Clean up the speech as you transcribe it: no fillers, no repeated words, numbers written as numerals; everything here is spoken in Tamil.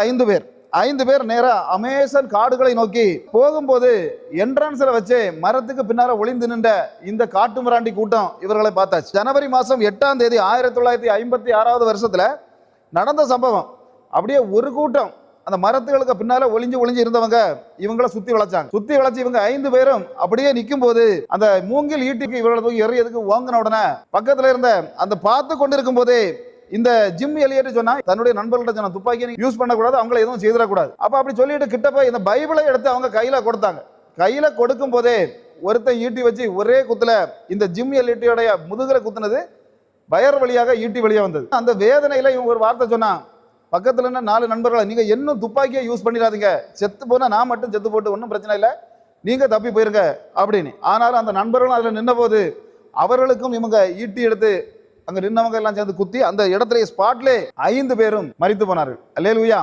ஐந்து பேர் நேரா அமேசான் காடுகளை நோக்கி போகும்போது என்ட்ரன்ஸ்ல வச்சு மரத்துக்கு பின்னால ஒளிந்து நின்ற இந்த காட்டு மிராண்டி கூட்டம் இவர்களை பார்த்தாச்சு. ஜனவரி மாசம் 8ஆம் தேதி 1956 வருஷத்துல நடந்த சம்பவம். அப்படியே ஒரு கூட்டம் அந்த மரத்துகளுக்கு பின்னால ஒளிஞ்சு இருந்தவங்க இவங்களை சுத்தி வளைச்சு இவங்க 5 பேரும் அப்படியே நிற்கும் போது அந்த மூங்கில் ஈட்டிக்கு இவர்களை தூக்கி எறியதுக்கு வாங்கின உடனே பக்கத்துல இருந்த அந்த பார்த்து கொண்டிருக்கும் போதே இந்த ஜிம் எலியட் சொன்னா தன்னுடைய நண்பர்கள்ட்ட சொன்ன துப்பாக்கி யூஸ் பண்ணக்கூடாது, அவங்களை எதுவும் செய்திடக்கூடாது. அப்ப அப்படி சொல்லிட்டு கிட்ட போய் இந்த பைபிளை எடுத்து அவங்க கையில கொடுத்தாங்க. கையில கொடுக்கும் போதே ஒருத்தன் ஈட்டி வச்சு ஒரே குத்துல இந்த ஜிம் எலியட்டோடைய முதுகுல குத்துனது வயர் வழியாக ஈட்டி வழியா வந்தது. அந்த வேதனையில இவங்க ஒரு வார்த்தை சொன்னா, பக்கத்துல 4 நண்பர்களை, நீங்க இன்னும் துப்பாக்கியை யூஸ் பண்ணிடாதீங்க, செத்து போனா நான் மட்டும் செத்து போட்டு ஒன்றும் பிரச்சனை இல்லை, நீங்க தப்பி போயிருங்க அப்படின்னு. ஆனாலும் அந்த நண்பர்களும் அதுல நின்ற போது அவர்களுக்கும் இவங்க ஈட்டி எடுத்து அங்க நின்னவங்க எல்லாம் சேர்ந்து குத்தி அந்த இடத்துல ஸ்பாட்லே 5 பேரும் மரித்து போனார்கள். அல்லேலூயா.